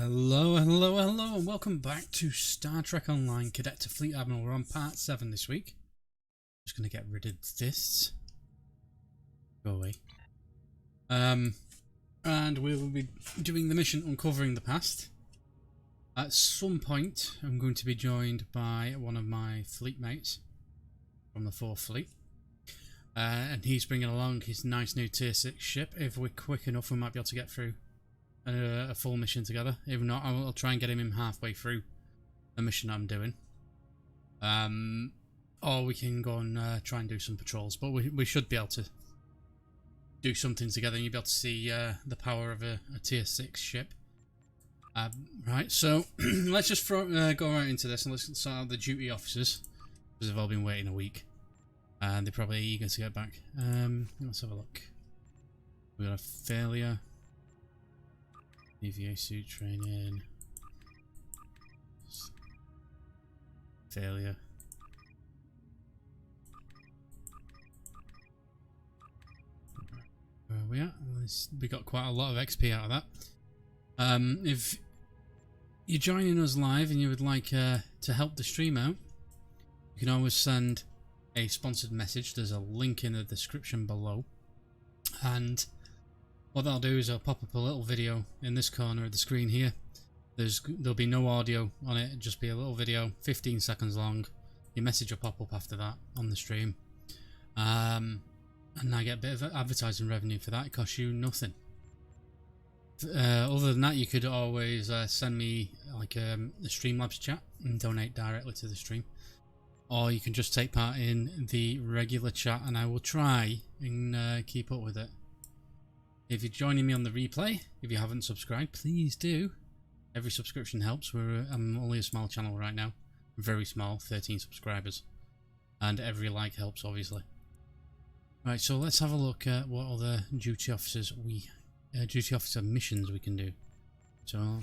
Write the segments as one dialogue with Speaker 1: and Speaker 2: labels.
Speaker 1: Hello, hello, hello, and welcome back to Star Trek Online Cadet to Fleet Admiral. We're on part 7 this week. Just going to get rid of this. Go away. And we will be doing the mission Uncovering the Past. At some point, I'm going to be joined by one of my fleet mates from the 4th Fleet. And he's bringing along his nice new Tier 6 ship. If we're quick enough, we might be able to get through a full mission together. If not, I'll try and get him in halfway through the mission I'm doing. Or we can go and try and do some patrols. But we should be able to do something together, and you'll be able to see the power of a Tier 6 ship. Right, so let's just go right into this, and let's start out the duty officers, because they've all been waiting a week. And they're probably eager to get back. Let's have a look. We got a failure. EVA suit training. Failure. Where are we at? We got quite a lot of XP out of that. If you're joining us live and you would like to help the stream out, you can always send a sponsored message. There's a link in the description below, and what that'll do is I'll pop up a little video in this corner of the screen here. There'll be no audio on it, it'll just be a little video, 15 seconds long. Your message will pop up after that on the stream. And I get a bit of advertising revenue for that. It costs you nothing. Other than that, you could always send me like a Streamlabs chat and donate directly to the stream. Or you can just take part in the regular chat, and I will try and keep up with it. If you're joining me on the replay, if you haven't subscribed, please do. Every subscription helps. I'm only a small channel right now. Very small, 13 subscribers. And every like helps, obviously. Right, so let's have a look at what other duty officer missions we can do. So,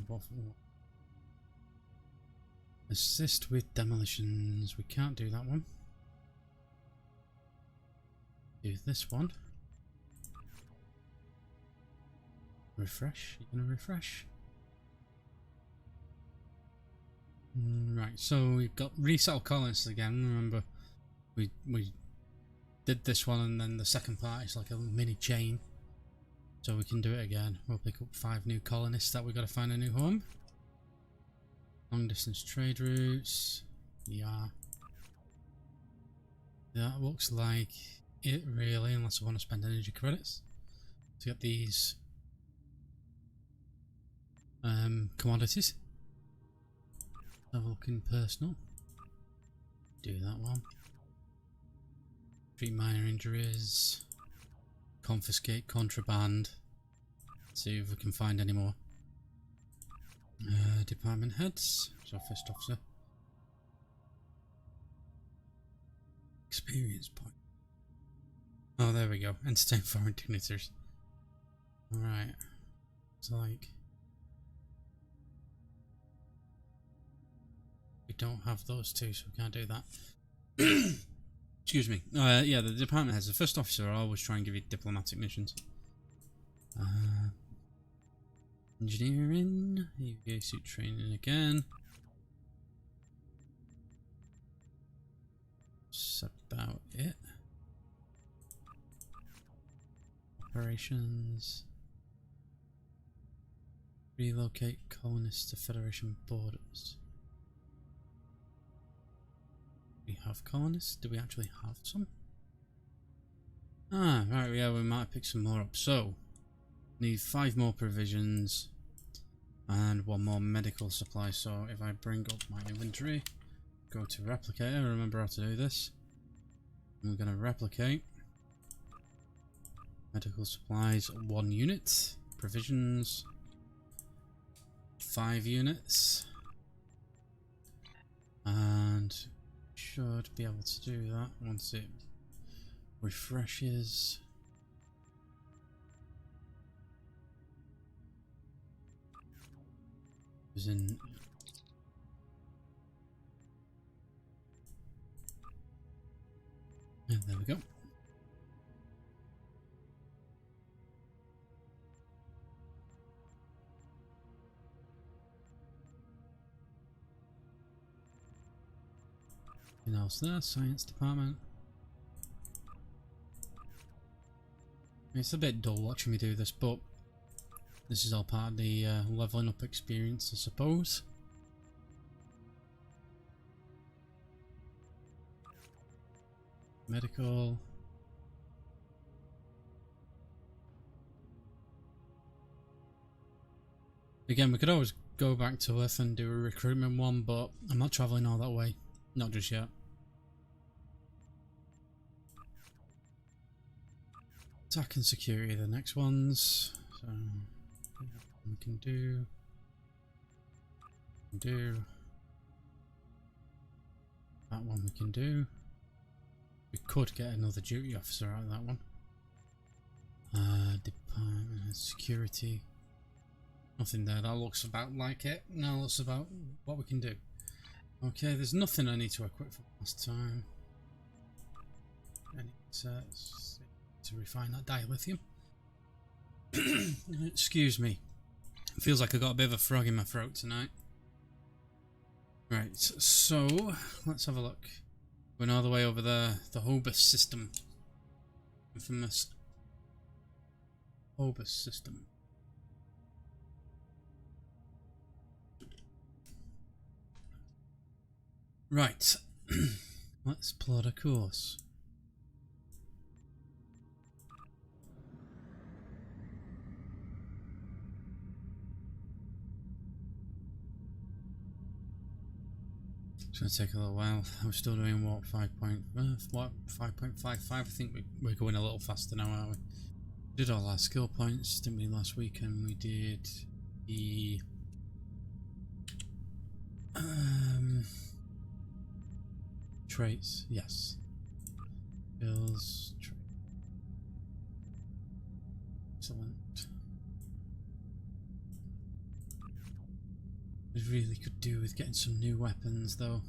Speaker 1: assist with demolitions. We can't do that one. Do this one. Refresh. You're gonna refresh. Right, so we've got resettle colonists again. Remember, we did this one, and then the second part is like a mini chain. So we can do it again. We'll pick up 5 new colonists that we've got to find a new home. Long distance trade routes. Yeah. That looks like it really, unless I want to spend energy credits to get these commodities. Have a look in personal. Do that one. Treat minor injuries. Confiscate contraband. See if we can find any more. Department heads. So first officer. Experience point. Oh, there we go. Entertain foreign dignitaries. Alright. It's like we don't have those two, so we can't do that. Excuse me. Yeah, the department heads. The first officer will always try and give you diplomatic missions. Engineering. EVA suit training again. That's about it. Operations. Relocate colonists to Federation borders. We have colonists? Do we actually have some? Ah, right, yeah, we might pick some more up. So, need 5 more provisions and 1 more medical supply. So if I bring up my inventory, go to replicator, remember how to do this. I'm going to replicate. Medical supplies, 1 unit. Provisions, 5 units. And should be able to do that once it refreshes. And there we go. Anything else there? Science department. It's a bit dull watching me do this, but this is all part of the leveling up experience, I suppose. Medical. Again, we could always go back to Earth and do a recruitment one, but I'm not travelling all that way. Not just yet. Attack and security are the next ones. So we can do. That one we can do. We could get another duty officer out of that one. Department security. Nothing there. That looks about like it. Now looks about what we can do. Okay, there's nothing I need to equip from last time. Any sets to refine that dilithium. Excuse me. It feels like I got a bit of a frog in my throat tonight. Right, so let's have a look. Going all the way over there, the Hobus system. Infamous Hobus system. Right, let's plot a course. It's going to take a little while. I'm still doing what, 5.55? I think we're going a little faster now, aren't we? We did all our skill points, didn't we, last week? And we did the traits, yes. Skills, trait. Excellent. We really could do with getting some new weapons, though.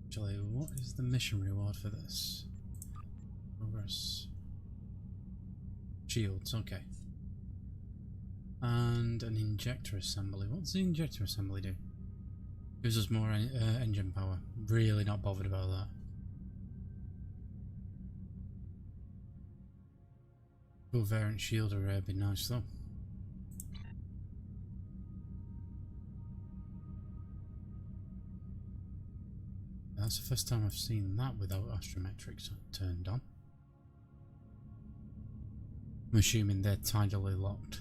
Speaker 1: Actually, what is the mission reward for this? Progress. Shields, okay. And an injector assembly. What does the injector assembly do? Gives us more engine power. Really not bothered about that. Full variant shield array would be nice though. That's the first time I've seen that without astrometrics turned on. I'm assuming they're tidally locked.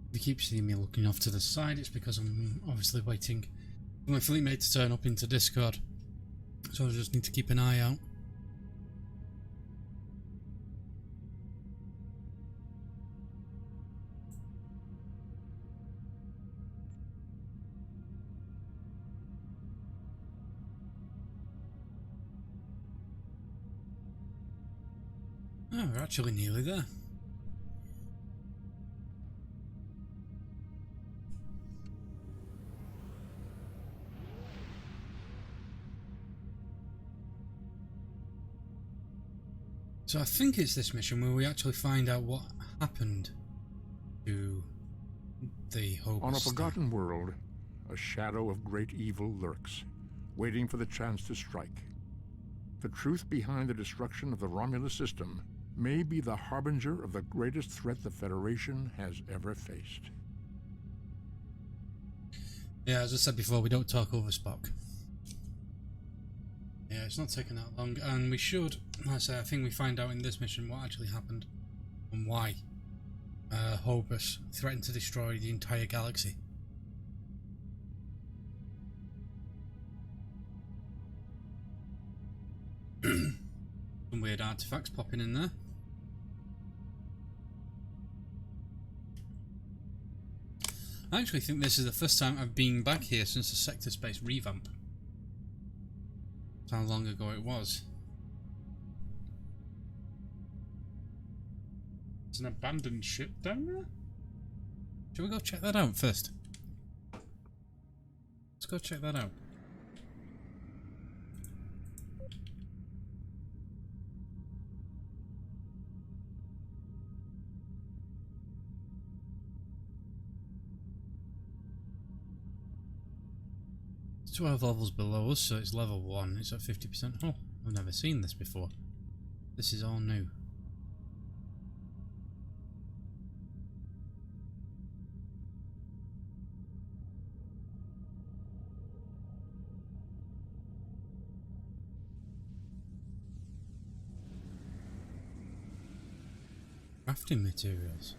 Speaker 1: If you keep seeing me looking off to the side, it's because I'm obviously waiting for my fleet mate to turn up into Discord. So I just need to keep an eye out. Oh, we're actually nearly there. So I think it's this mission where we actually find out what happened to the Hobus.
Speaker 2: On a forgotten world, a shadow of great evil lurks, waiting for the chance to strike. The truth behind the destruction of the Romulus system may be the harbinger of the greatest threat the Federation has ever faced.
Speaker 1: Yeah, as I said before, we don't talk over Spock. Yeah, it's not taking that long, and we should, like I say, I think we find out in this mission what actually happened and why Hobus threatened to destroy the entire galaxy. Some weird artifacts popping in there. I actually think this is the first time I've been back here since the sector space revamp. How long ago it was. There's an abandoned ship down there? Shall we go check that out first? Let's go check that out. It's 12 levels below us, so it's level 1. It's at 50%. Oh, I've never seen this before. This is all new. Crafting materials.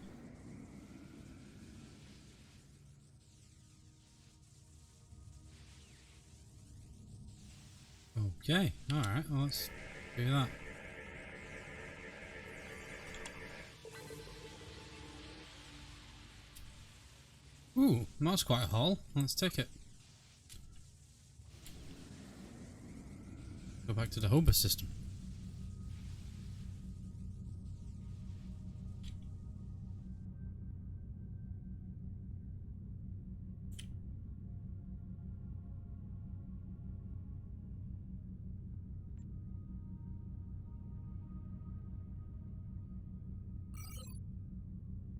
Speaker 1: Okay, alright, well, let's do that. Ooh, that's quite a haul. Let's take it. Go back to the Hober system.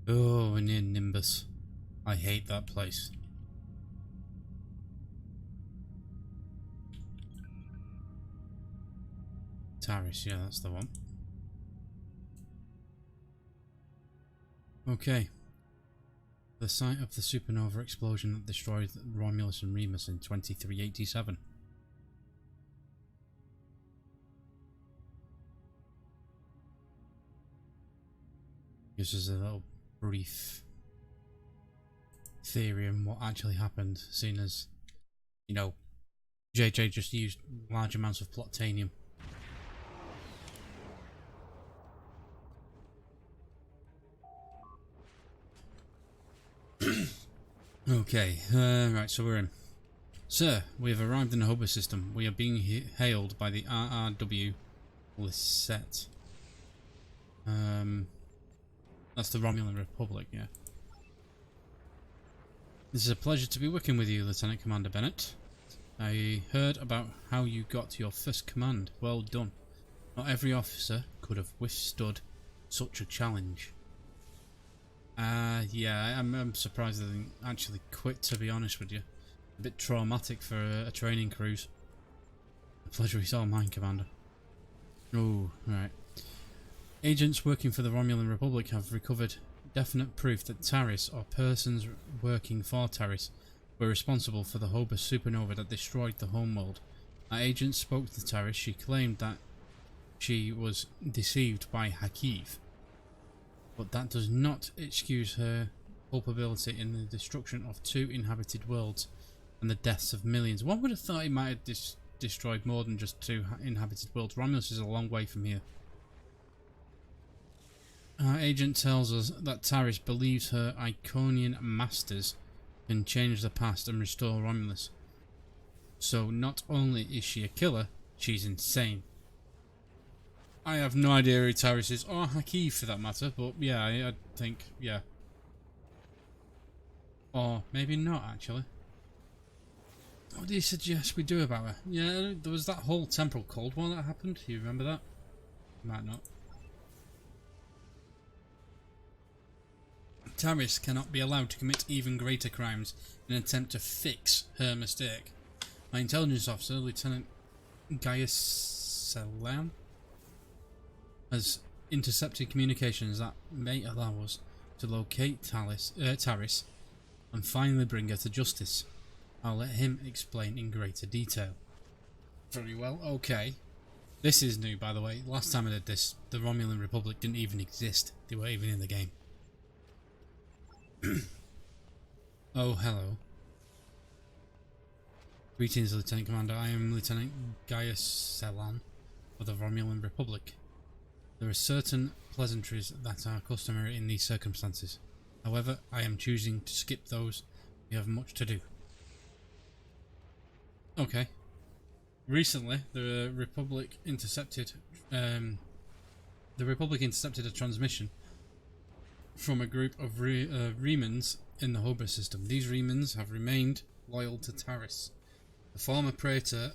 Speaker 1: Oh, we're near Nimbus. I hate that place. Taris, yeah, that's the one. Okay. The site of the supernova explosion that destroyed Romulus and Remus in 2387. Gives us a little brief theory on what actually happened, seeing as, you know, JJ just used large amounts of plutonium. Okay, right, so we're in. Sir, we have arrived in the Hober system. We are being hailed by the RRW Lisette. That's the Romulan Republic, yeah. This is a pleasure to be working with you, Lieutenant Commander Bennett. I heard about how you got your first command. Well done. Not every officer could have withstood such a challenge. Yeah, I'm surprised they didn't actually quit, to be honest with you. A bit traumatic for a training cruise. The pleasure is all mine, Commander. Oh, right. Agents working for the Romulan Republic have recovered definite proof that Taris, or persons working for Taris, were responsible for the Hober supernova that destroyed the homeworld. Our agent spoke to Taris. She claimed that she was deceived by Hakiv, but that does not excuse her culpability in the destruction of 2 inhabited worlds and the deaths of millions. One would have thought he might have destroyed more than just 2 inhabited worlds. Romulus is a long way from here. Our agent tells us that Taris believes her Iconian masters can change the past and restore Romulus. So not only is she a killer, she's insane. I have no idea who Taris is, or Hakiv for that matter, but yeah, I think, yeah. Or maybe not, actually. What do you suggest we do about her? Yeah, there was that whole temporal cold war that happened, you remember that? Might not. Taris cannot be allowed to commit even greater crimes in an attempt to fix her mistake. My intelligence officer, Lieutenant Gaius-Selan, has intercepted communications that may allow us to locate Taris and finally bring her to justice. I'll let him explain in greater detail. Very well, okay. This is new, by the way. Last time I did this, the Romulan Republic didn't even exist. They weren't even in the game. Oh, hello. Greetings, Lieutenant Commander. I am Lieutenant Gaius-Selan of the Romulan Republic. There are certain pleasantries that are customary in these circumstances. However, I am choosing to skip those. We have much to do. Okay. Recently, the Republic intercepted a transmission from a group of Remans in the Hober system. These Remans have remained loyal to Taris, the former praetor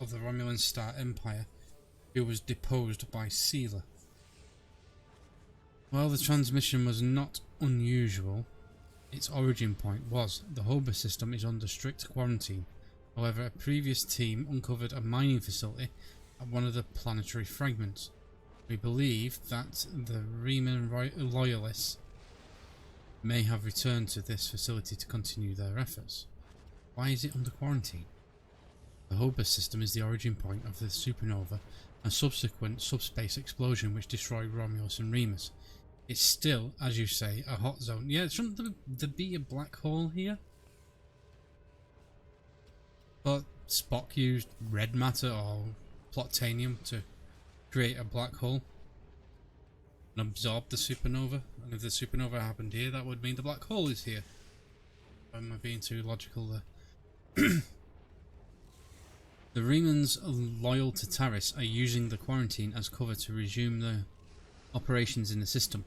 Speaker 1: of the Romulan Star Empire, who was deposed by Sealer. While the transmission was not unusual, its origin point was. The Hober system is under strict quarantine. However, a previous team uncovered a mining facility at one of the planetary fragments. We believe that the Reman loyalists may have returned to this facility to continue their efforts. Why is it under quarantine? The Hober system is the origin point of the supernova and subsequent subspace explosion which destroyed Romulus and Remus. It's still, as you say, a hot zone. Yeah, shouldn't there be a black hole here? But Spock used red matter or plutonium to create a black hole and absorb the supernova. And if the supernova happened here, that would mean the black hole is here. Am I being too logical there? The Remans loyal to Taris are using the quarantine as cover to resume the operations in the system.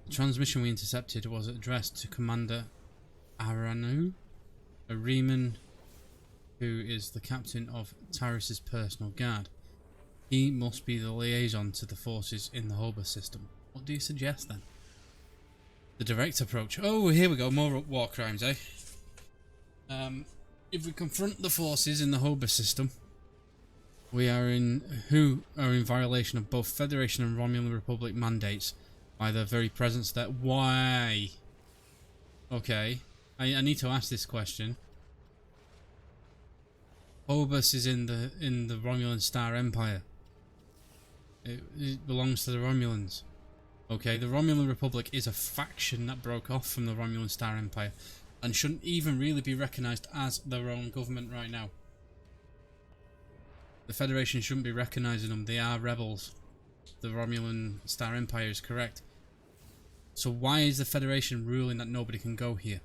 Speaker 1: The transmission we intercepted was addressed to Commander Aranu, a Reman who is the captain of Taris's personal guard. He must be the liaison to the forces in the Hober system. What do you suggest then? The direct approach. Oh, here we go. More war crimes, eh? If we confront the forces in the Hober system, who are in violation of both Federation and Romulan Republic mandates by their very presence there. Why? Okay, I need to ask this question. Phobos is in the Romulan Star Empire. It belongs to the Romulans. Okay, the Romulan Republic is a faction that broke off from the Romulan Star Empire and shouldn't even really be recognised as their own government right now. The Federation shouldn't be recognising them. They are rebels. The Romulan Star Empire is correct. So why is the Federation ruling that nobody can go here?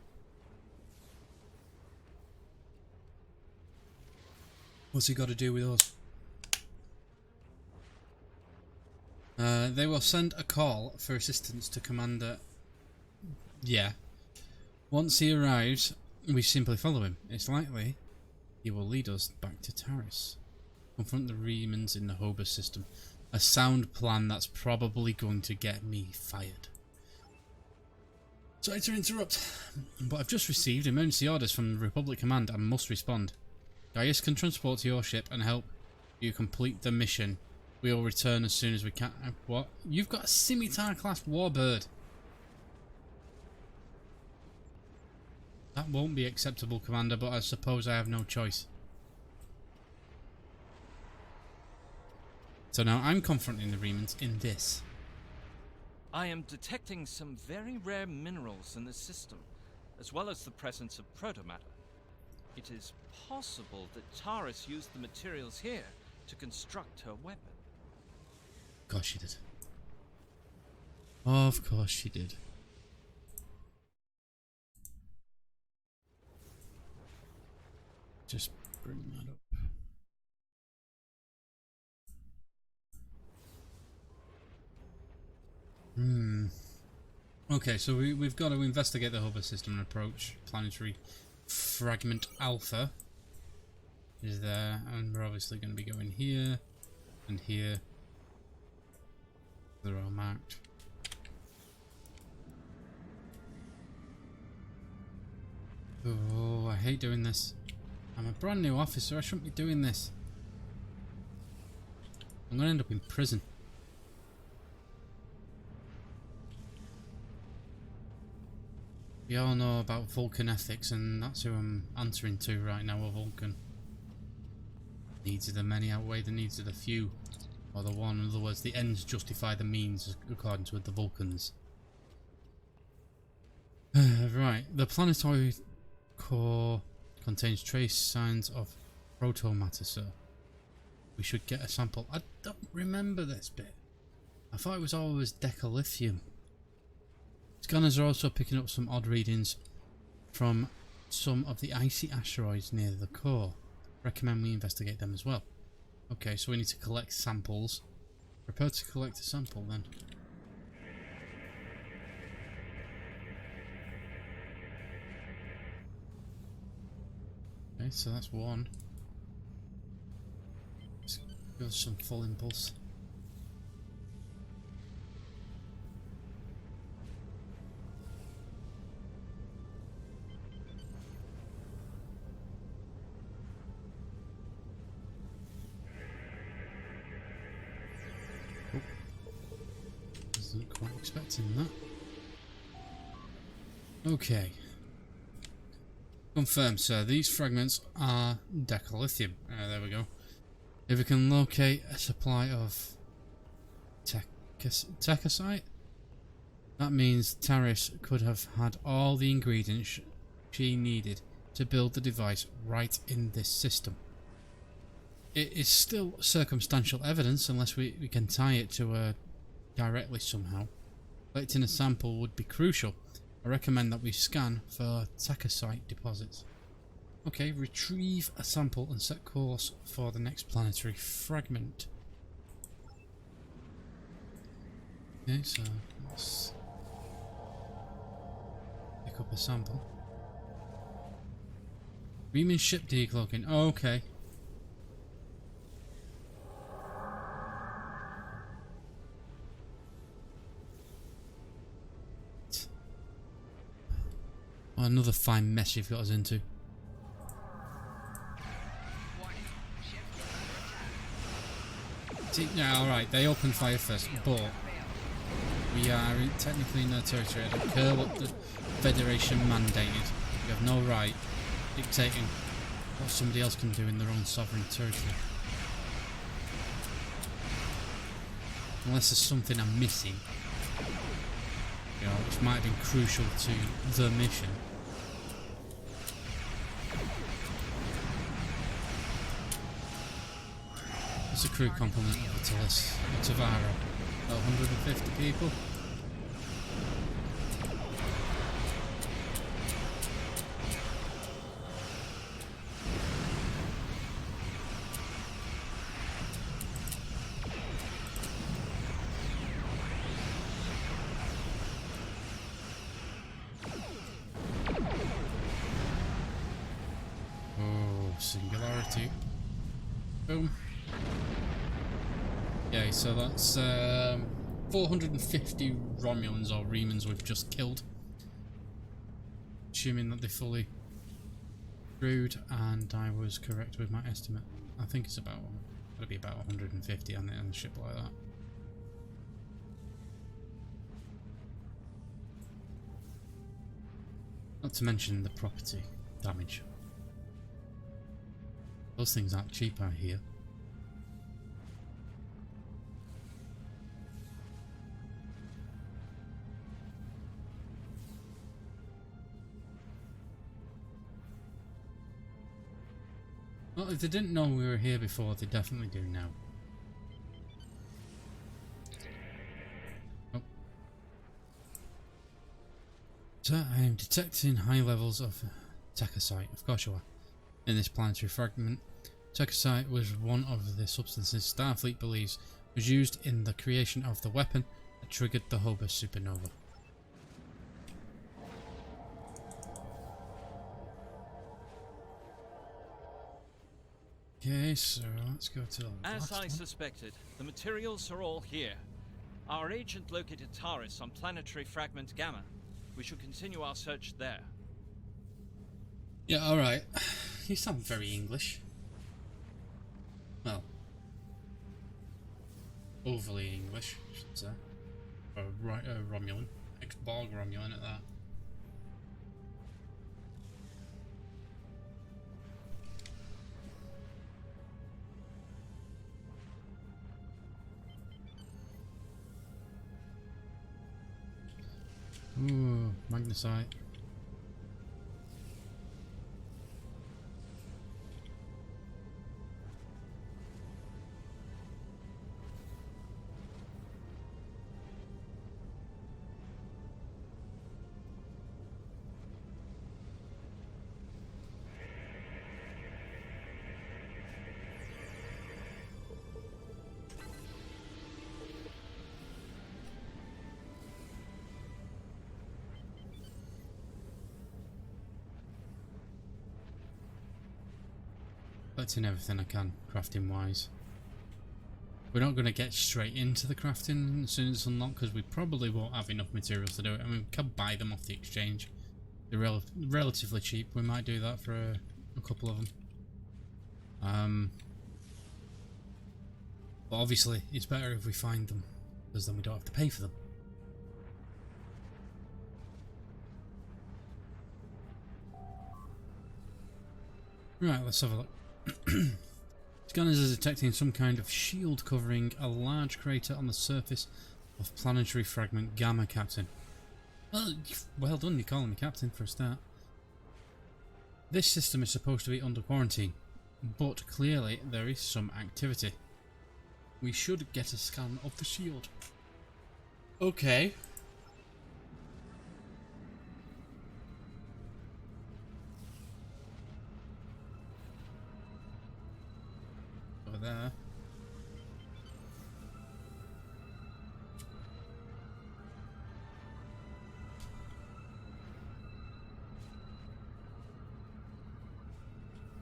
Speaker 1: What's he got to do with us? They will send a call for assistance to Commander... Yeah. Once he arrives, we simply follow him. It's likely he will lead us back to Taris. Confront the Remans in the Hober system. A sound plan that's probably going to get me fired. Sorry to interrupt, but I've just received emergency orders from the Republic Command and must respond. Gaius can transport to your ship and help you complete the mission. We'll return as soon as we can. What? You've got a scimitar class warbird. That won't be acceptable, Commander, but I suppose I have no choice. So now I'm confronting the Remans in this.
Speaker 3: I am detecting some very rare minerals in the system, as well as the presence of protomatter. It is possible that Taris used the materials here to construct her weapon.
Speaker 1: Of course she did. Of course she did. Just bring that up. Okay, so we've got to investigate the Hober system and approach planetary fragment Alpha. Is there, and we're obviously going to be going here and here. They're all marked. Oh, I hate doing this. I'm a brand new officer, I shouldn't be doing this. I'm going to end up in prison. We all know about Vulcan ethics, and that's who I'm answering to right now, a Vulcan. Needs of the many outweigh the needs of the few. Or the one, in other words, the ends justify the means, according to the Vulcans. Right, the planetoid core contains trace signs of protomatter, sir. We should get a sample. I don't remember this bit. I thought it was always decalithium. Scanners are also picking up some odd readings from some of the icy asteroids near the core. Recommend we investigate them as well. Okay, so we need to collect samples. Prepare to collect a sample then. Okay, so that's one. Let's give us some full impulse. Wasn't quite expecting that. Okay. Confirmed, sir. These fragments are decalithium. There we go. If we can locate a supply of techosite, that means Taris could have had all the ingredients she needed to build the device right in this system. It is still circumstantial evidence unless we can tie it to her directly somehow. Collecting a sample would be crucial. I recommend that we scan for techosite deposits. Okay, retrieve a sample and set course for the next planetary fragment. Okay, so let's pick up a sample. Reman ship decloaking. Oh, okay. Oh, another fine mess you've got us into. Yeah, alright, they opened fire first, but we are technically in their territory. I don't care what the Federation mandated. We have no right dictating what somebody else can do in their own sovereign territory. Unless there's something I'm missing, you know, which might have been crucial to the mission. What's the crew complement of the T0lval? About 150 people. Oh, singularity. Boom. Okay, so that's 450 Romulans or Remans we've just killed. Assuming that they fully crewed, and I was correct with my estimate. I think it's about, it'll be about 150 on a ship like that. Not to mention the property damage. Those things aren't cheap out here. Well, if they didn't know we were here before, they definitely do now. Oh. So, I am detecting high levels of techosite. Of course you are. In this planetary fragment, techosite was one of the substances Starfleet believes was used in the creation of the weapon that triggered the Hobart supernova. Okay, so let's go to the
Speaker 3: As I
Speaker 1: one.
Speaker 3: suspected, the materials are all here. Our agent located Taris on planetary fragment Gamma. We should continue our search there.
Speaker 1: Yeah, alright. You sound very English. Well, overly English, I should say. Or Romulan. Ex-Borg Romulan at that. Ooh, magnesite. collecting everything I can, crafting wise. We're not going to get straight into the crafting as soon as it's unlocked because we probably won't have enough materials to do it. I mean, we can buy them off the exchange. They're relatively cheap. We might do that for a couple of them. But obviously, it's better if we find them because then we don't have to pay for them. Right, let's have a look. Scanners are detecting some kind of shield covering a large crater on the surface of planetary fragment Gamma, Captain. Well done, you're calling me Captain for a start. This system is supposed to be under quarantine, but clearly there is some activity. We should get a scan of the shield. Okay. Over there.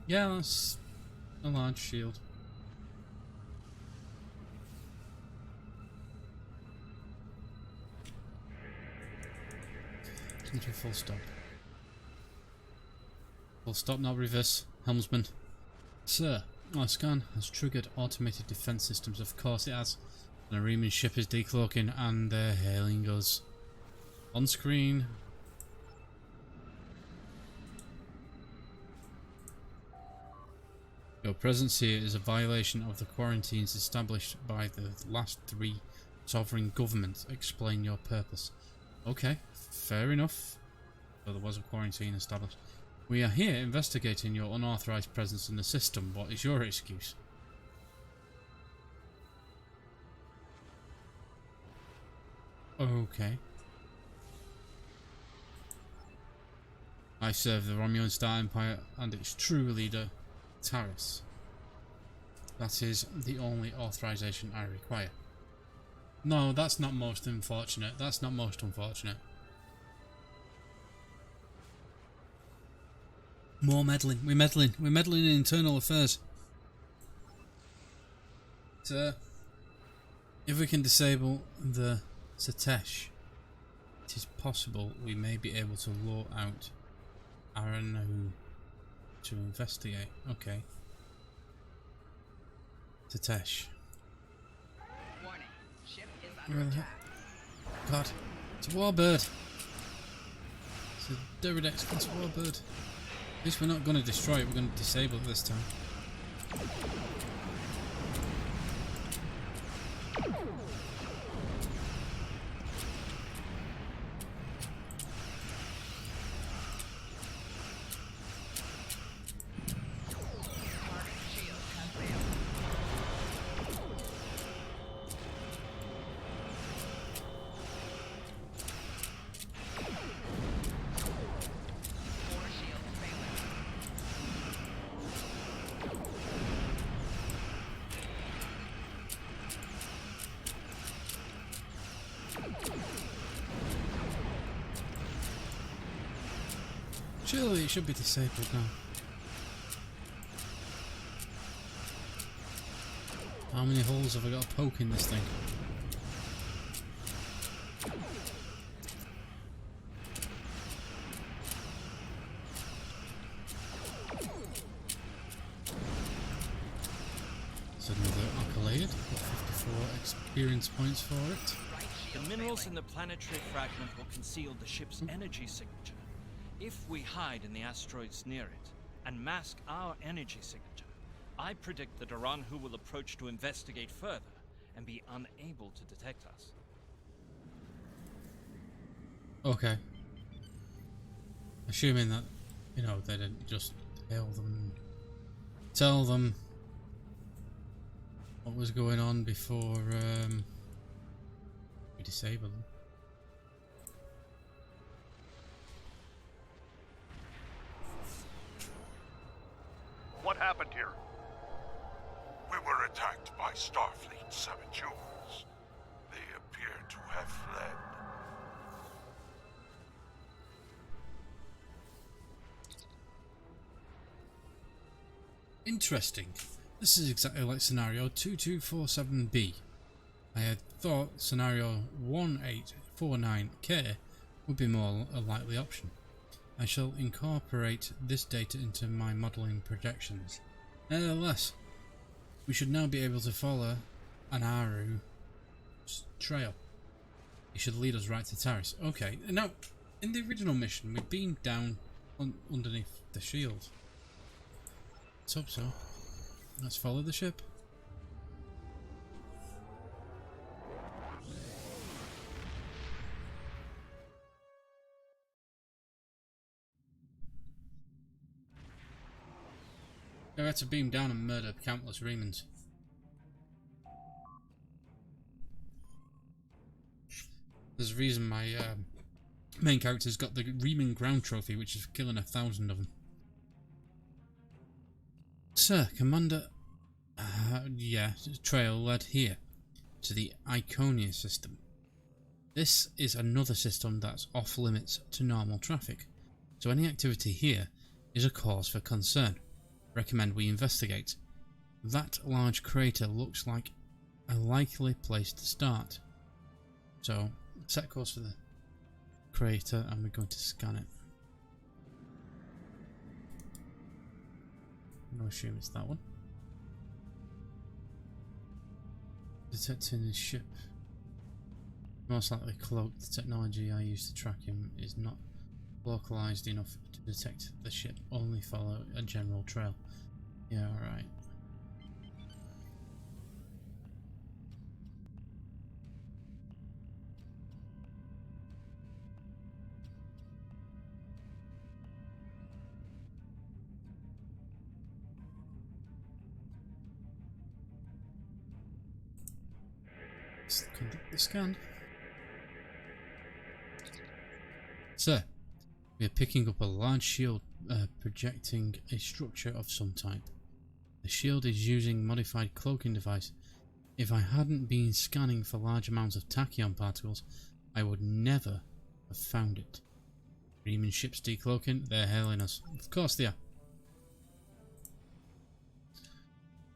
Speaker 1: Yeah, that's a large shield. Come to a full stop. Full stop, not reverse. Helmsman. Sir, our scan has triggered automated defense systems. Of course it has. An Ariman ship is decloaking and they're hailing us. On screen. Your presence here is a violation of the quarantines established by the last 3 sovereign governments. Explain your purpose. Okay, fair enough. So there was a quarantine established. We are here investigating your unauthorized presence in the system. What is your excuse? Okay. I serve the Romulan Star Empire and its true leader, Taris. That is the only authorization I require. No, that's not most unfortunate. That's not most unfortunate. More meddling. We're meddling. We're meddling in internal affairs. Sir, if we can disable the Satesh, it is possible we may be able to lure out Aranu to investigate. Okay. Satesh.
Speaker 4: Warning. Ship is under attack.
Speaker 1: God, it's a warbird. It's a Duridex class warbird. At least we're not going to destroy it, we're going to disable it this time. Surely it should be disabled now. How many holes have I got to poke in this thing? It's another accolade. Got 54 experience points for it.
Speaker 3: The minerals in the planetary fragment will conceal the ship's energy signature. If we hide in the asteroids near it and mask our energy signature, I predict that Aranhu will approach to investigate further and be unable to detect us.
Speaker 1: Okay. Assuming that, you know, they didn't just hail them, tell them what was going on before we disable them.
Speaker 5: What happened here? We were attacked by Starfleet saboteurs. They appear to have fled.
Speaker 1: Interesting. This is exactly like scenario 2247B. I had thought scenario 1849K would be more a likely option. I shall incorporate this data into my modelling projections. Nevertheless, we should now be able to follow an Aru trail. It should lead us right to Taris. Okay, now, in the original mission, we beamed down underneath the shield. Let's hope so. Let's follow the ship. I had to beam down and murder countless Remans. There's a reason my main character's got the Reman ground trophy, which is for killing 1,000 of them. Sir, Commander... trail led here to the Iconia system. This is another system that's off limits to normal traffic, so any activity here is a cause for concern. Recommend we investigate. That large crater looks like a likely place to start. So, set course for the crater and we're going to scan it. I'm going to assume it's that one. Detecting his ship. Most likely cloaked. The technology I use to track him is not localized enough to detect the ship. Only follow a general trail. Yeah, alright. Let's conduct the scan. Sir, we are picking up a large shield projecting a structure of some type. The shield is using modified cloaking device. If I hadn't been scanning for large amounts of tachyon particles, I would never have found it. Reman ships decloaking, they're hailing us. Of course they are.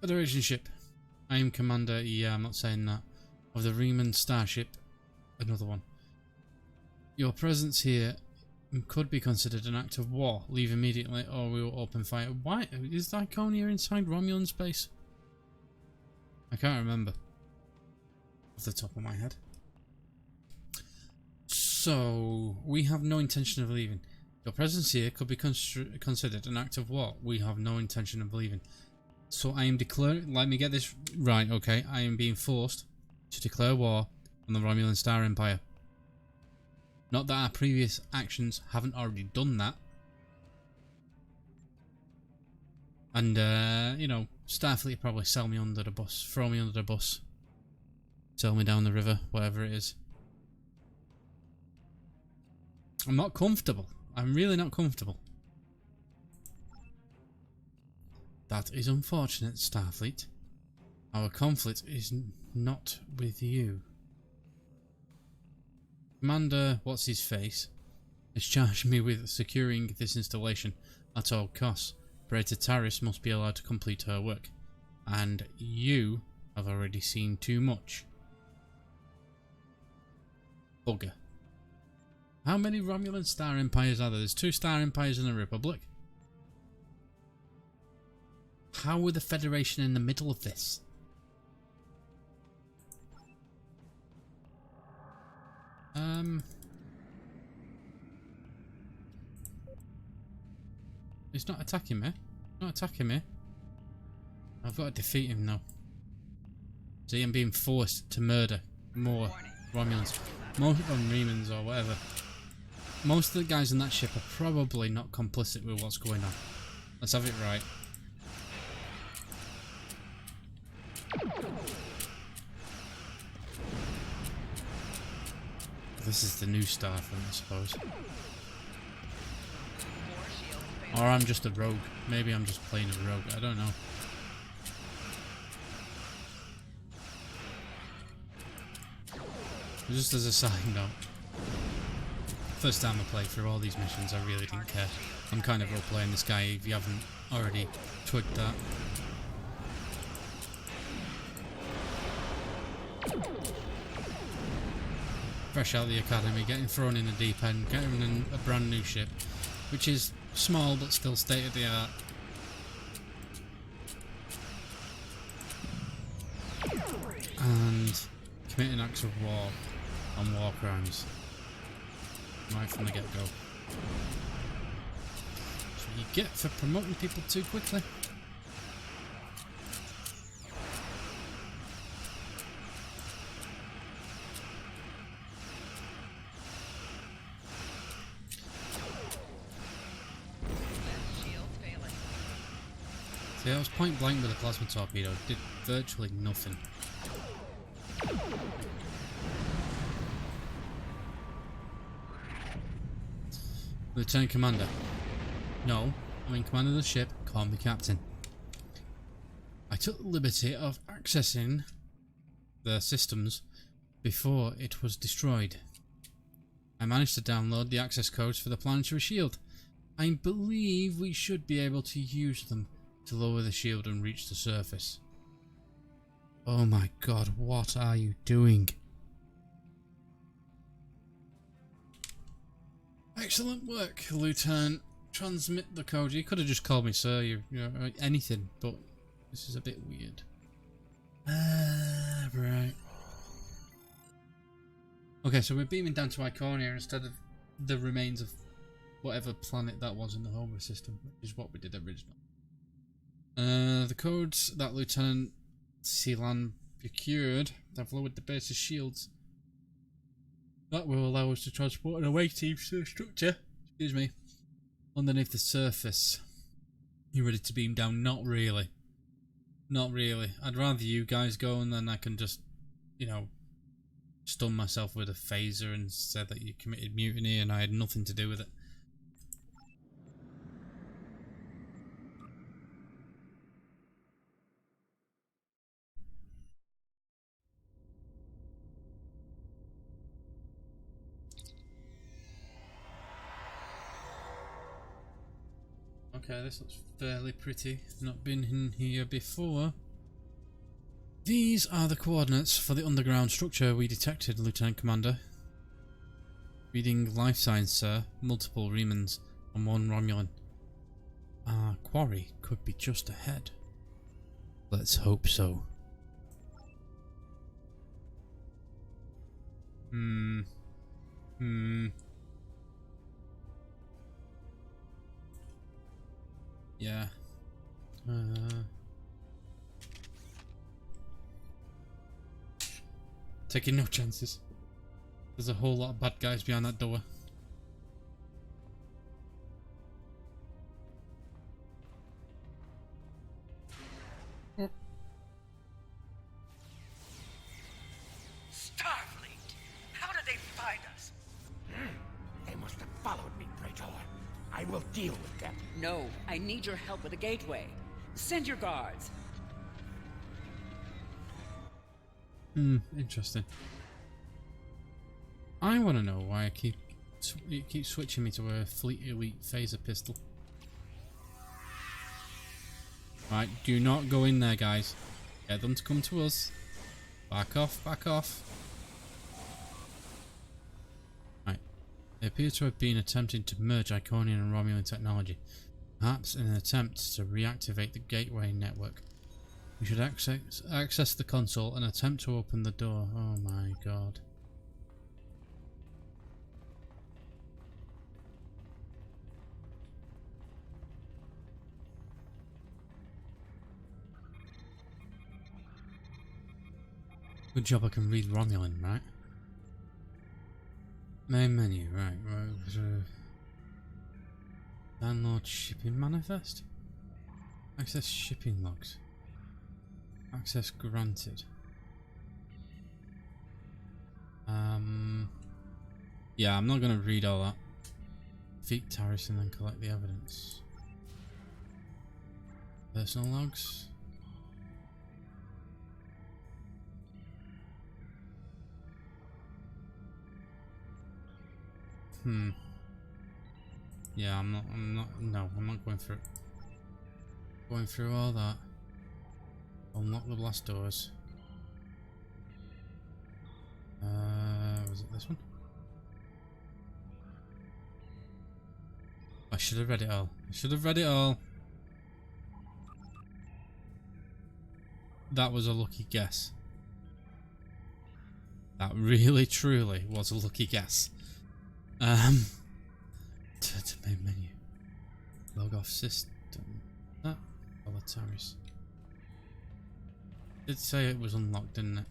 Speaker 1: Federation ship. I am commander, yeah, I'm not saying that, of the Reman starship. Another one. Your presence here could be considered an act of war. Leave immediately or we will open fire. Why? Is Iconia inside Romulan space? I can't remember off the top of my head. So, we have no intention of leaving. Your presence here could be considered an act of war. We have no intention of leaving. So I am declaring, let me get this right, okay. I am being forced to declare war on the Romulan Star Empire. Not that our previous actions haven't already done that. And, you know, Starfleet probably sell me under the bus, throw me under the bus, sell me down the river, whatever it is. I'm not comfortable. I'm really not comfortable. That is unfortunate, Starfleet. Our conflict is not with you. Commander What's-His-Face has charged me with securing this installation at all costs. Operator Taris must be allowed to complete her work. And you have already seen too much. Bugger. How many Romulan Star Empires are there? There's 2 Star Empires in the Republic. How were the Federation in the middle of this? He's not attacking me. Not attacking me. I've got to defeat him now. See, I'm being forced to murder more Romulans. Most of them Remans or whatever. Most of the guys in that ship are probably not complicit with what's going on. Let's have it right. This is the new star thing, I suppose. Or I'm just a rogue. Maybe I'm just playing a rogue. I don't know. Just as a side note. first time I played through all these missions, I really didn't care. I'm kind of role-playing this guy if you haven't already twigged that. Fresh out of the academy, getting thrown in the deep end, getting in a brand new ship, which is small but still state of the art. And committing acts of war on war crimes right from the get-go. That's what you get for promoting people too quickly. See, I was point blank with a plasma torpedo, did virtually nothing. Lieutenant Commander. No, I'm in command of the ship, call me Captain. I took the liberty of accessing the systems before it was destroyed. I managed to download the access codes for the planetary shield. I believe we should be able to use them to lower the shield and reach the surface. Oh my god, what are you doing? Excellent work, Lieutenant. Transmit the code. You could have just called me sir, you know, anything, but this is a bit weird. Right. Okay, so we're beaming down to Iconia instead of the remains of whatever planet that was in the Homer system, which is what we did originally. The codes that Lieutenant T0lval procured have lowered the base's shields. That will allow us to transport an away team to the structure, excuse me, underneath the surface. You ready to beam down? Not really. Not really. I'd rather you guys go and then I can just, you know, stun myself with a phaser and say that you committed mutiny and I had nothing to do with it. Okay, this looks fairly pretty. Not been in here before. These are the coordinates for the underground structure we detected, Lieutenant Commander. Reading life signs, sir. Multiple remnants and one Romulan. Our quarry could be just ahead. Let's hope so. Yeah. Taking no chances. There's a whole lot of bad guys behind that door.
Speaker 6: Starfleet! How did they find us?
Speaker 7: They must have followed me, Praetor. I will deal with them.
Speaker 4: No, I need your help with the gateway. Send your guards.
Speaker 1: Interesting. I want to know why it keeps switching me to a Fleet Elite phaser pistol. Right, do not go in there, guys. Get them to come to us. Back off, back off. Right. They appear to have been attempting to merge Iconian and Romulan technology. Perhaps in an attempt to reactivate the gateway network. We should access the console and attempt to open the door. Oh my god. Good job I can read Romulan, right? Main menu, right. Download shipping manifest? Access shipping logs. Access granted. Yeah, I'm not gonna read all that. Defeat terrorists and then collect the evidence. Personal logs. Yeah, I'm not, no, I'm not going through it. Going through all that. Unlock the blast doors. Was it this one? I should have read it all. I should have read it all. That was a lucky guess. That really, truly was a lucky guess. Turn to main menu. Log off system. That Volataris. Did say it was unlocked, didn't it?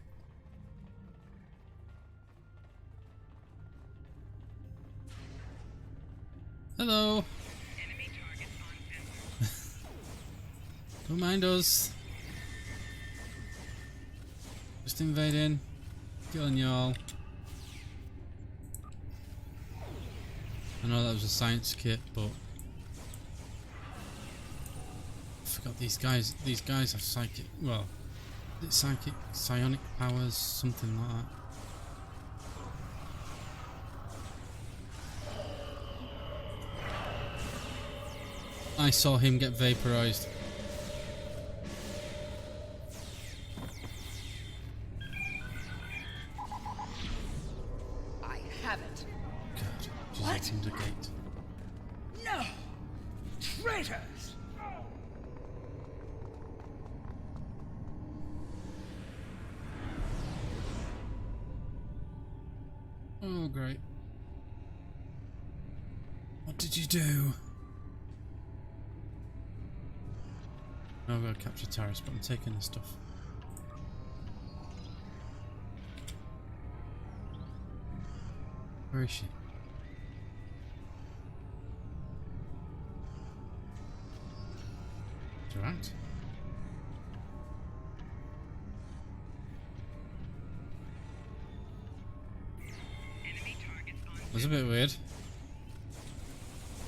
Speaker 1: Hello.
Speaker 4: Enemy targets on sensor.
Speaker 1: Don't mind us. Just invading. Killing y'all. I know that was a science kit, but I forgot these guys. These guys have psychic. Well, is it psychic, psionic powers, something like that. I saw him get vaporized.
Speaker 6: I have it.
Speaker 1: God, she's
Speaker 6: What?
Speaker 1: opened the gate.
Speaker 6: No! Traitors!
Speaker 1: Oh, great. What did you do? I'll go capture Taris, but I'm taking the stuff. Where is she? Durant?
Speaker 4: Enemy targets on
Speaker 1: That was a bit weird.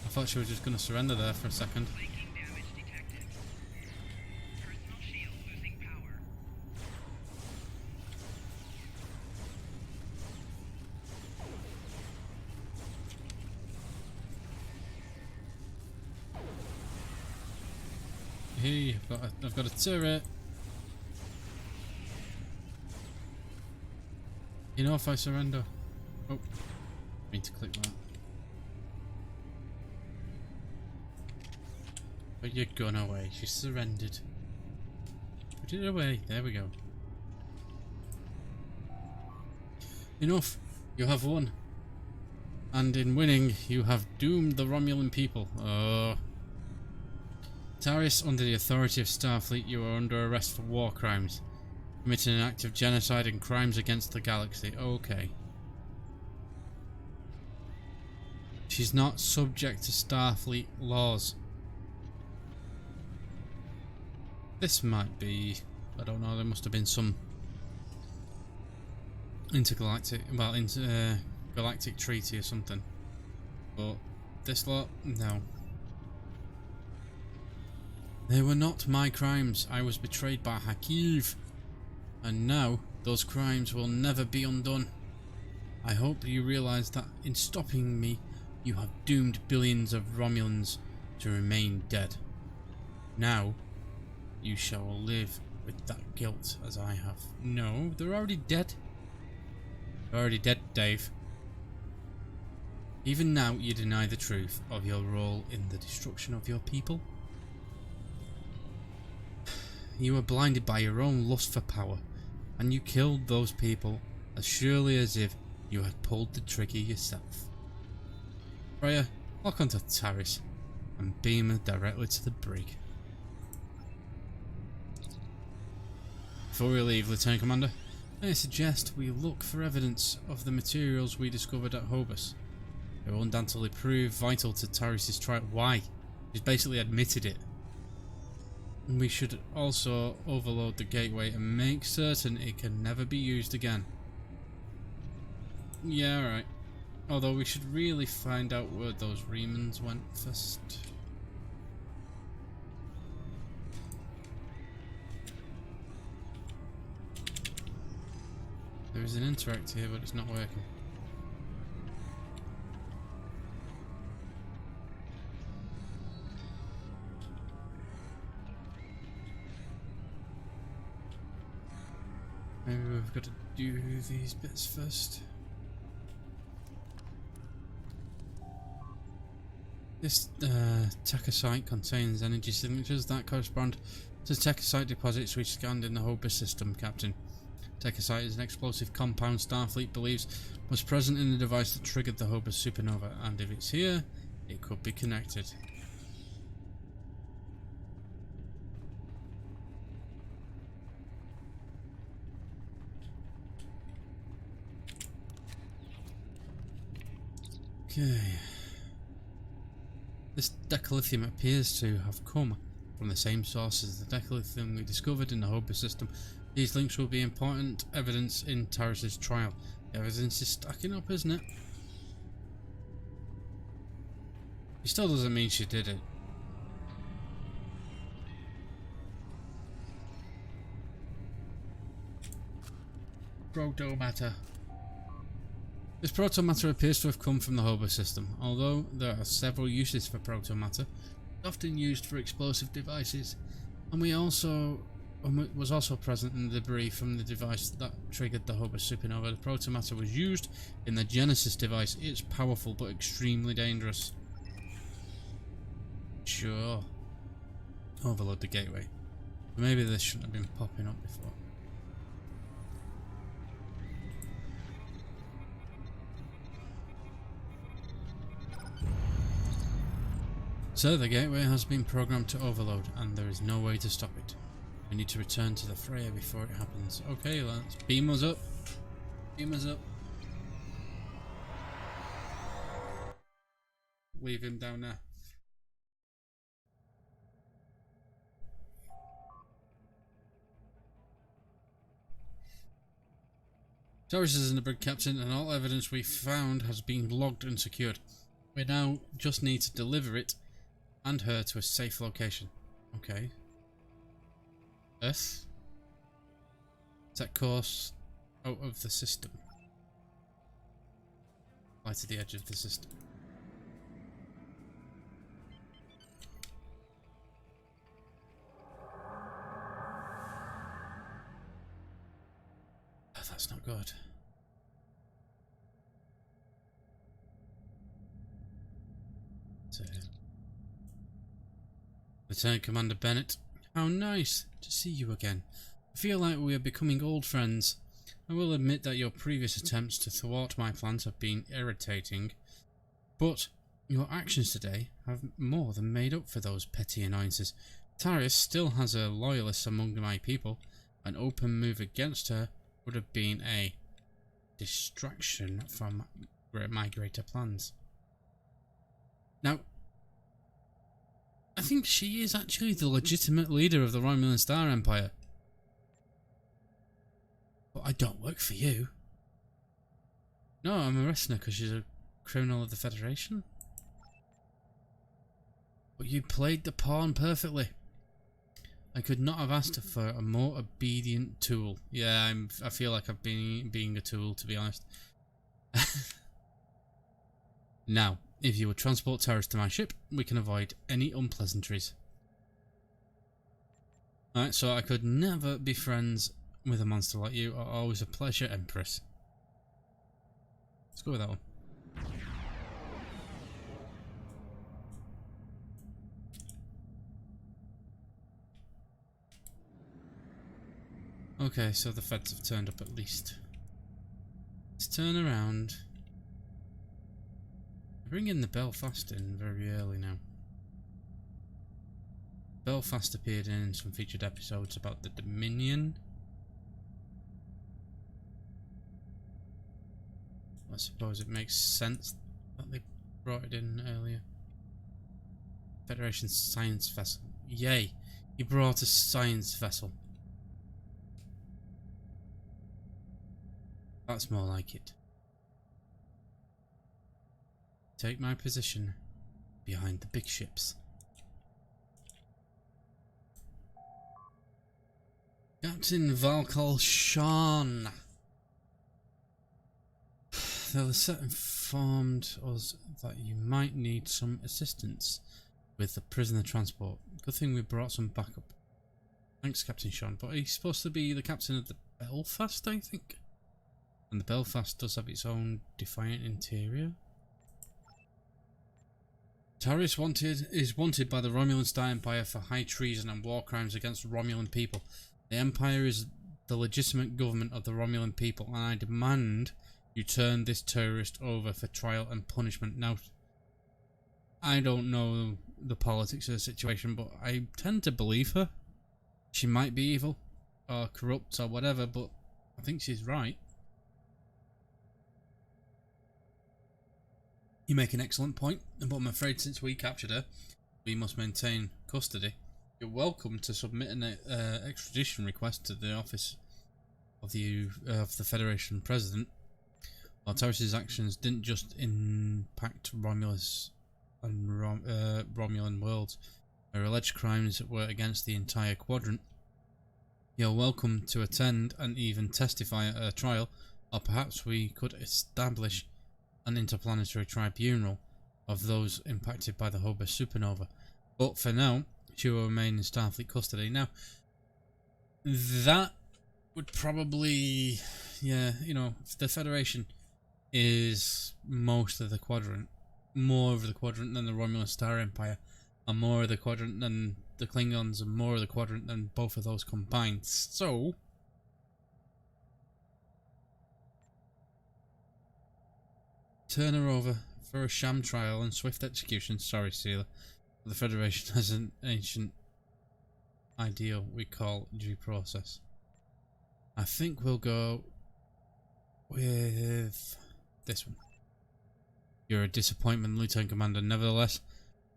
Speaker 1: I thought she was just going to surrender there for a second.
Speaker 4: flanking damage detected. Personal shield losing power.
Speaker 1: Hey, I've got a turret. You know, if I surrender. Oh, I mean to click that. But you're gone away. She surrendered. Put it away. There we go. Enough. You have won. And in winning, you have doomed the Romulan people. Oh. Taris, under the authority of Starfleet, you are under arrest for war crimes. Committing an act of genocide and crimes against the galaxy. Okay. She's not subject to Starfleet laws. This might be... I don't know, there must have been some intergalactic... well, galactic treaty or something. But this lot? No. They were not my crimes. I was betrayed by Hakiv. And now, those crimes will never be undone. I hope you realize that in stopping me, you have doomed billions of Romulans to remain dead. Now, you shall live with that guilt as I have. No, they're already dead. They're already dead, Dave. Even now, you deny the truth of your role in the destruction of your people. You were blinded by your own lust for power, and you killed those people as surely as if you had pulled the trigger yourself. Freya, lock onto Taris and beam her directly to the brig. Before we leave, Lieutenant Commander, I suggest we look for evidence of the materials we discovered at Hobus. They will undoubtedly prove vital to Taris' trial. Why? She's basically admitted it. We should also overload the gateway and make certain it can never be used again. Yeah, alright. Although we should really find out where those Remans went first. There is an interact here, but it's not working. Maybe we've got to do these bits first. This Tekasite contains energy signatures that correspond to Tekasite deposits we scanned in the Hobus system, Captain. Tekasite is an explosive compound Starfleet believes was present in the device that triggered the Hobus supernova, and if it's here, it could be connected. Okay. This decalithium appears to have come from the same source as the decalithium we discovered in the Hobus system. These links will be important evidence in Taris's trial. The evidence is stacking up, isn't it? It still doesn't mean she did it. Protomatter. This protomatter appears to have come from the Hobus system. Although there are several uses for protomatter, it's often used for explosive devices, and was also present in the debris from the device that triggered the Hobus supernova. The protomatter was used in the Genesis device. It's powerful but extremely dangerous. Sure. Overload the gateway. Maybe this shouldn't have been popping up before. So the gateway has been programmed to overload, and there is no way to stop it. We need to return to the Freya before it happens. Okay, let's beam us up. Beam us up. Leave him down there. Taris is in the brig, Captain, and all evidence we found has been logged and secured. We now just need to deliver it and her to a safe location. Okay. Earth. Set course out of the system. Fly to the edge of the system. Oh, that's not good. So, Lieutenant Commander Bennett, how nice to see you again. I feel like we are becoming old friends. I will admit that your previous attempts to thwart my plans have been irritating, but your actions today have more than made up for those petty annoyances. Taris still has a loyalist among my people. An open move against her would have been a distraction from my greater plans. Now, I think she is actually the legitimate leader of the Romulan Star Empire. But I don't work for you. No, I'm arresting her because she's a criminal of the Federation. But you played the pawn perfectly. I could not have asked for a more obedient tool. Yeah, I feel like I've been being a tool, to be honest. Now, if you would transport Taris to my ship, we can avoid any unpleasantries. Alright, so I could never be friends with a monster like you. Always a pleasure, Empress. Let's go with that one. Okay, so the feds have turned up at least. Let's turn around. Bring in the Belfast in very early now. Belfast appeared in some featured episodes about the Dominion. I suppose it makes sense that they brought it in earlier. Federation science vessel. Yay! He brought a science vessel. That's more like it. Take my position behind the big ships. Captain Valkal Shan. The set informed us that you might need some assistance with the prisoner transport. Good thing we brought some backup. Thanks, Captain Sean. But he's supposed to be the captain of the Belfast, I think. And the Belfast does have its own defiant interior. Taris is wanted by the Romulan Star Empire for high treason and war crimes against Romulan people. The Empire is the legitimate government of the Romulan people, and I demand you turn this terrorist over for trial and punishment. Now, I don't know the politics of the situation, but I tend to believe her. She might be evil, or corrupt, or whatever, but I think she's right. You make an excellent point, but I'm afraid since we captured her, we must maintain custody. You're welcome to submit an extradition request to the office of the Federation President. While Taris's actions didn't just impact Romulus and Romulan worlds, her alleged crimes were against the entire quadrant. You're welcome to attend and even testify at her trial, or perhaps we could establish an interplanetary tribunal of those impacted by the Hober supernova. But for now, she will remain in Starfleet custody. Now, that would probably, yeah, you know, the Federation is most of the quadrant, more of the quadrant than the Romulan Star Empire, and more of the quadrant than the Klingons, and more of the quadrant than both of those combined. So, turn her over for a sham trial and swift execution. Sorry, Sealer. The Federation has an ancient ideal we call due process. I think we'll go with this one. You're a disappointment, Lieutenant Commander. Nevertheless,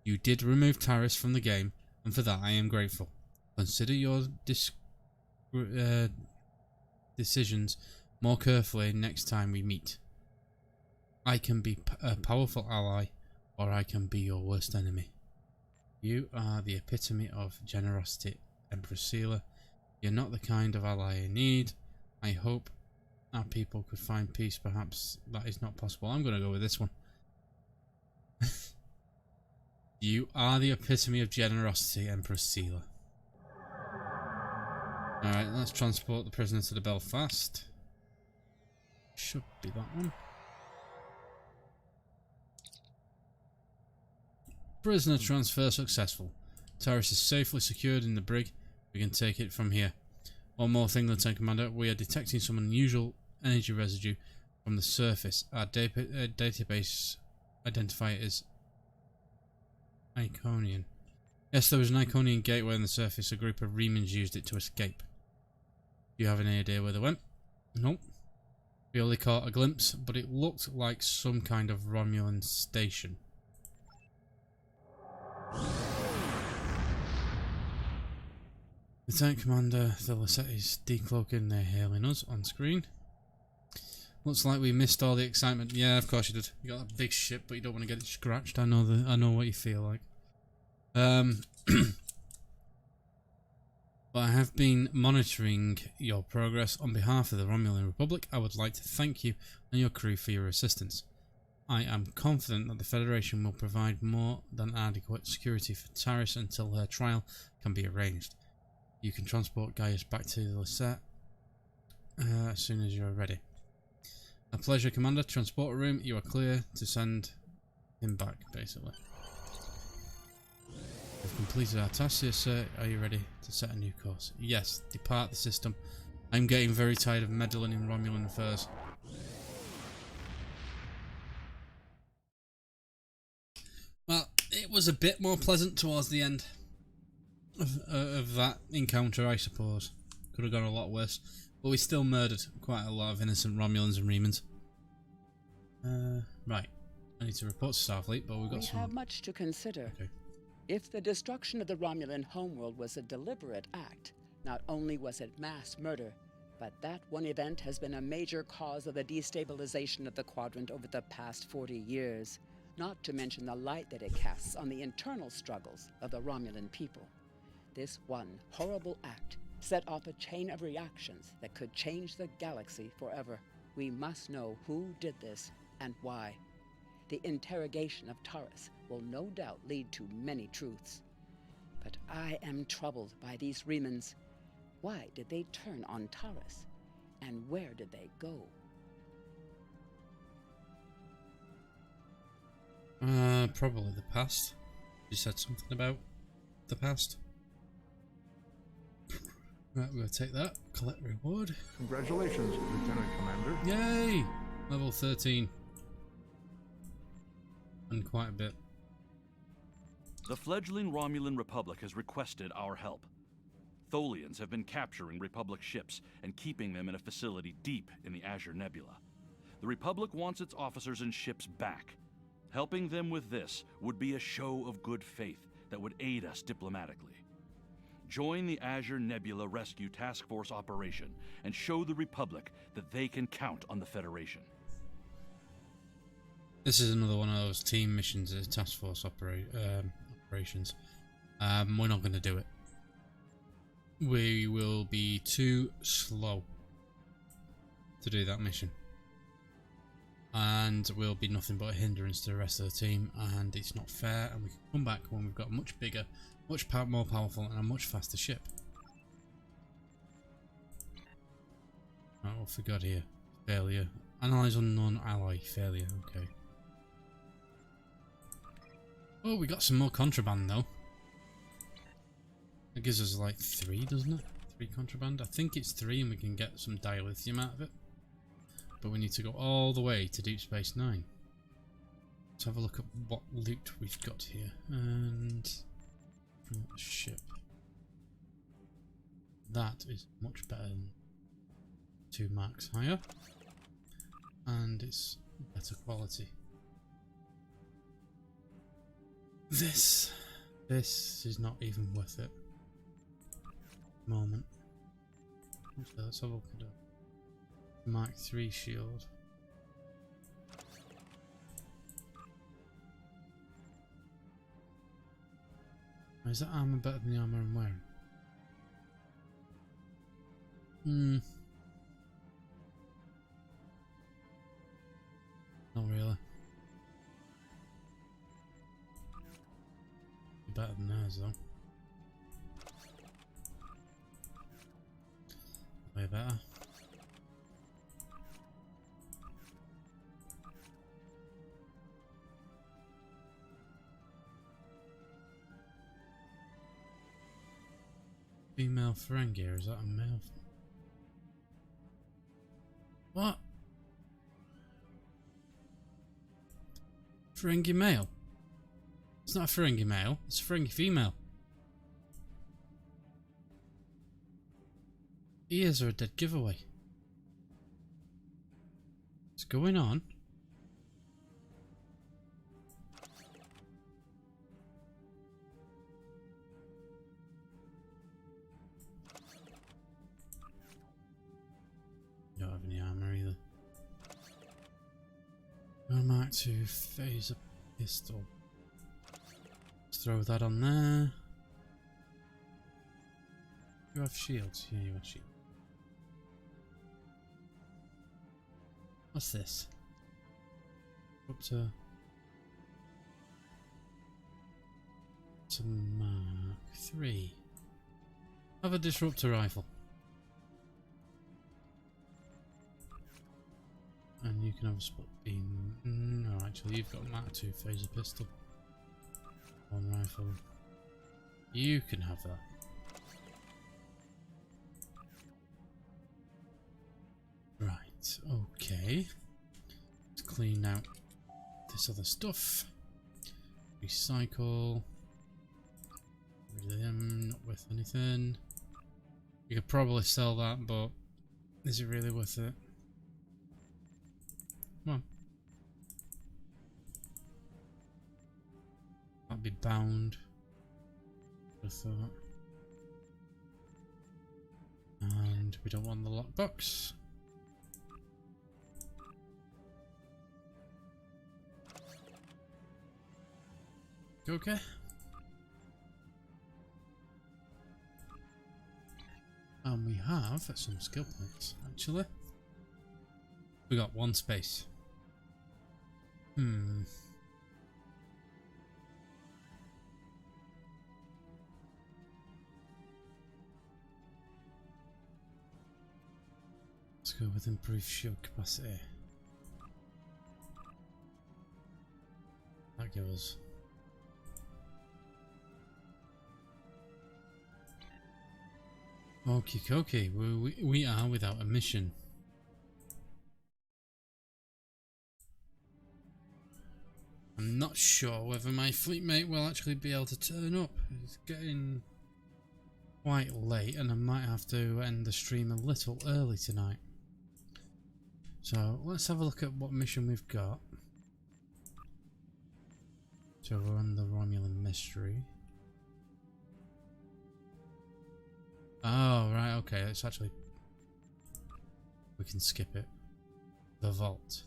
Speaker 1: you did remove Taris from the game, and for that I am grateful. Consider your decisions more carefully next time we meet. I can be a powerful ally, or I can be your worst enemy. You are the epitome of generosity, Empress Sealer. You're not the kind of ally I need. I hope our people could find peace. Perhaps that is not possible. I'm going to go with this one. You are the epitome of generosity, Empress Sealer. Alright, let's transport the prisoner to the Belfast. Should be that one. Prisoner transfer successful. Taris is safely secured in the brig. We can take it from here. One more thing, Lieutenant Commander. We are detecting some unusual energy residue from the surface. Our database identifier is Iconian. Yes, there was an Iconian gateway on the surface. A group of Remans used it to escape. Do you have any idea where they went? Nope. We only caught a glimpse, but it looked like some kind of Romulan station. Lieutenant Commander, the Lisette is decloaking. They're hailing us on screen. Looks like we missed all the excitement. Yeah, of course you did. You got that big ship, but you don't want to get it scratched. I know what you feel like. But I have been monitoring your progress on behalf of the Romulan Republic. I would like to thank you and your crew for your assistance. I am confident that the Federation will provide more than adequate security for Taris until her trial can be arranged. You can transport Gaius back to the Lisette as soon as you're ready. A pleasure, Commander. Transporter room, you are clear to send him back, basically. We've completed our task here, sir. Are you ready to set a new course? Yes, depart the system. I'm getting very tired of meddling in Romulan affairs. Well, it was a bit more pleasant towards the end of that encounter, I suppose. Could have gone a lot worse. But we still murdered quite a lot of innocent Romulans and Remans. Right. I need to report to Starfleet, but we have
Speaker 8: much to consider.
Speaker 1: Okay.
Speaker 8: If the destruction of the Romulan homeworld was a deliberate act, not only was it mass murder, but that one event has been a major cause of the destabilization of the quadrant over the past 40 years, not to mention the light that it casts on the internal struggles of the Romulan people. This one horrible act set off a chain of reactions that could change the galaxy forever. We must know who did this and why. The interrogation of Taris will no doubt lead to many truths. But I am troubled by these Remans. Why did they turn on Taris? And where did they go?
Speaker 1: Probably the past. You said something about the past. Right, we're gonna take that. Collect reward.
Speaker 2: Congratulations, Lieutenant Commander.
Speaker 1: Yay! Level 13. And quite a bit.
Speaker 9: The fledgling Romulan Republic has requested our help. Tholians have been capturing Republic ships and keeping them in a facility deep in the Azure Nebula. The Republic wants its officers and ships back. Helping them with this would be a show of good faith that would aid us diplomatically. Join the Azure Nebula Rescue Task Force operation and show the Republic that they can count on the Federation.
Speaker 1: This is another one of those team missions, task force operations. We're not going to do it. We will be too slow to do that mission. And we'll be nothing but a hindrance to the rest of the team, and it's not fair, and we can come back when we've got a much bigger, more powerful and a much faster ship. Right, what have we got here? Failure. Analyze unknown ally. Failure, okay. Oh, we got some more contraband though. That gives us like 3, doesn't it? 3 contraband. I think it's 3 and we can get some dilithium out of it. But we need to go all the way to Deep Space Nine. Let's have a look at what loot we've got here. And from the ship. That is much better than 2 marks higher. And it's better quality. This is not even worth it. Moment. So let's have a look at it. Mark III shield. Is that armor better than the armor I'm wearing? Not really. Better than theirs though. Way better. Female Ferengi, or is that a male? What? Ferengi male? It's not a Ferengi male, it's a Ferengi female. Ears are a dead giveaway. What's going on? Don't have any armor either. No Mark II phaser pistol. Let's throw that on there. You have shields? Yeah, you have shields. What's this? Up to Mark III. Have a disruptor rifle. And you can have a spot beam. No, actually, you've got a Mark II phaser pistol. 1 rifle. You can have that. Right, okay. Let's clean out this other stuff. Recycle. Rid of them, not worth anything. You could probably sell that, but is it really worth it? Come on. That'll be bound. I thought. And we don't want the lockbox. Okay. And we have some skill points, actually. We got 1 space. Let's Let's go with improved shield capacity. That gives us. Okie dokie, we are without a mission. I'm not sure whether my fleet mate will actually be able to turn up. It's getting quite late and I might have to end the stream a little early tonight. So let's have a look at what mission we've got. So we're on the Romulan mystery. Oh right, okay, it's actually, we can skip it. The vault.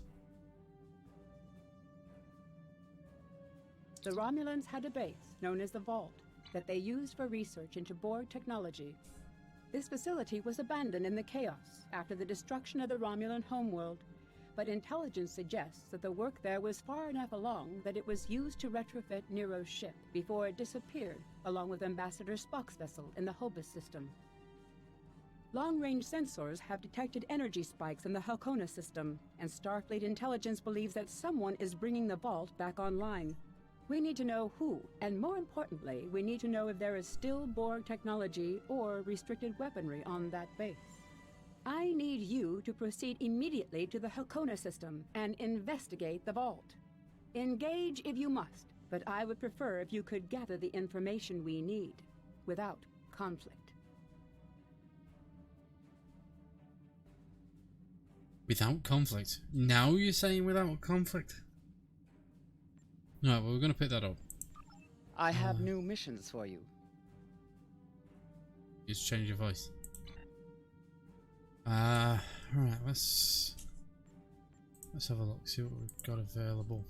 Speaker 8: The Romulans had a base, known as the Vault, that they used for research into Borg technology. This facility was abandoned in the chaos after the destruction of the Romulan homeworld, but intelligence suggests that the work there was far enough along that it was used to retrofit Nero's ship before it disappeared, along with Ambassador Spock's vessel in the Hobus system. Long-range sensors have detected energy spikes in the Halcona system, and Starfleet intelligence believes that someone is bringing the Vault back online. We need to know who, and more importantly, we need to know if there is still Borg technology or restricted weaponry on that base. I need you to proceed immediately to the Halcona system and investigate the Vault. Engage if you must, but I would prefer if you could gather the information we need, without conflict.
Speaker 1: Without conflict? Now you're saying without conflict? No, well, we're going to pick that up.
Speaker 8: I have new missions for you.
Speaker 1: Just change your voice. Alright, let's have a look, see what we've got available.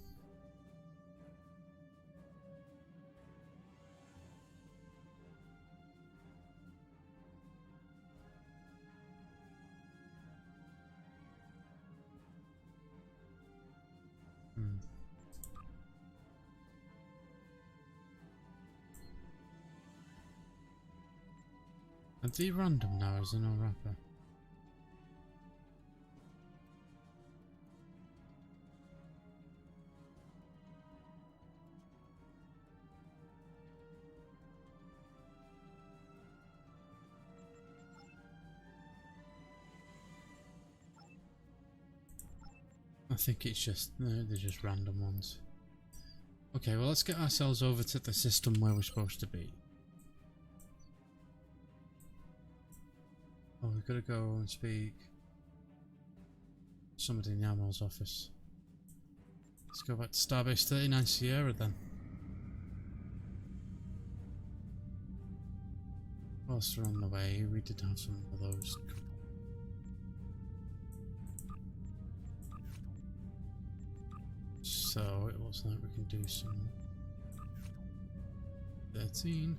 Speaker 1: Are they random now, is there no wrapper? I think it's just, they're just random ones. Okay, well let's get ourselves over to the system where we're supposed to be. Oh, we've got to go and speak to somebody in the Admiral's office. Let's go back to Starbase 39 Sierra then. Whilst we're on the way, we did have some of those. So it looks like we can do some 13.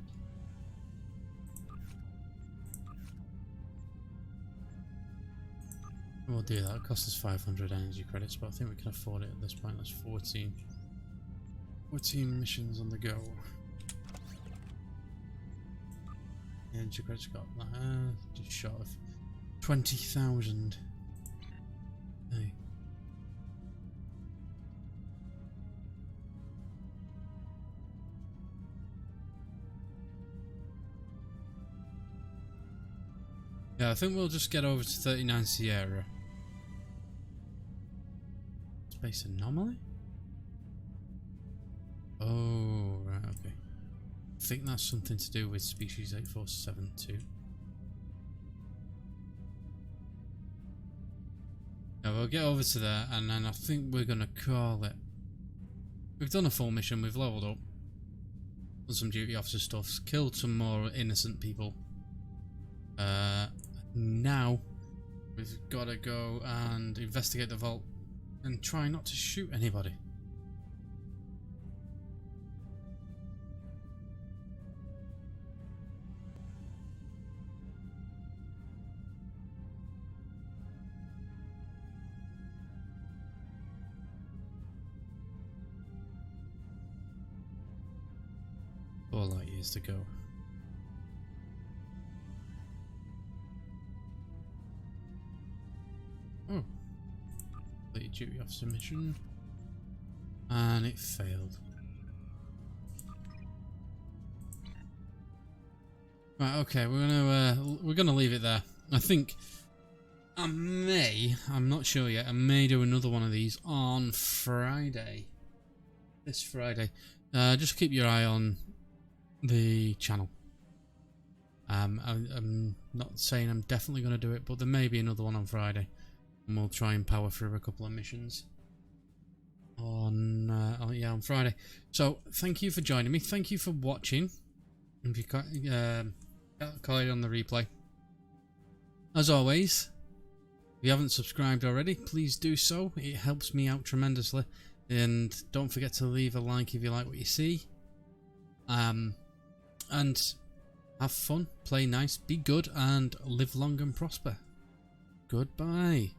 Speaker 1: We'll do that. It costs us 500 energy credits, but I think we can afford it at this point. That's 14. 14 missions on the go. The energy credits got just short of 20,000. Hey. Yeah, I think we'll just get over to 39 Sierra. Space anomaly? Oh, right, okay. I think that's something to do with species 8472. Yeah, we'll get over to there and then I think we're gonna call it. We've done a full mission, we've leveled up. Done some duty officer stuff, killed some more innocent people. Now we've got to go and investigate the vault and try not to shoot anybody. Four light years to go. duty officer mission, and it failed. Right, okay, we're gonna leave it there. I think I'm not sure yet, I may do another one of these on Friday. This Friday. Just keep your eye on the channel. I'm not saying I'm definitely going to do it, but there may be another one on Friday, and we'll try and power through a couple of missions on Friday. So thank you for joining me. Thank you for watching. If you caught it on the replay, as always, if you haven't subscribed already, please do so. It helps me out tremendously, and don't forget to leave a like if you like what you see. And have fun, play nice, be good, and live long and prosper. Goodbye.